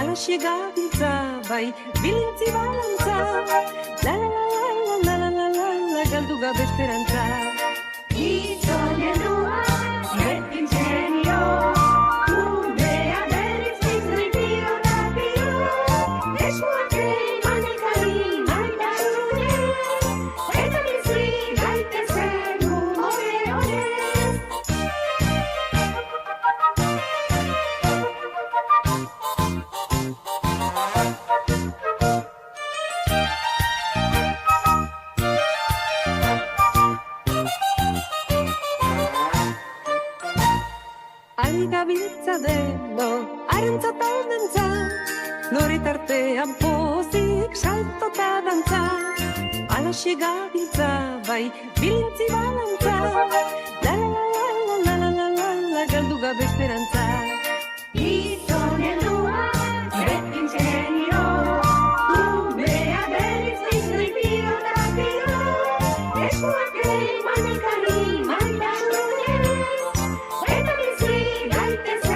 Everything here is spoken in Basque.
Alaxe gabiltza, bai, bilintzi balantza. La la la la la la la la, galdu gabe esperantza. Gizonen nua, beti ingenio, umea berriz bizten piro da piro. Eskuak eman elkarri maitasune, eta bizi gaitezen umore honez. Ari gabiltza deno, arantza talmentza, lore tartean pozik, salto eta dantza. Alaxe gabiltza, bai, bilintzi balantza. La la la la la la la la la, galdu gabe esperantza. Gizonen nua, beti ingenio, umea berriz bizten piro da piro. Eskuak eman elkarri maitasune, eta bizi gaitezen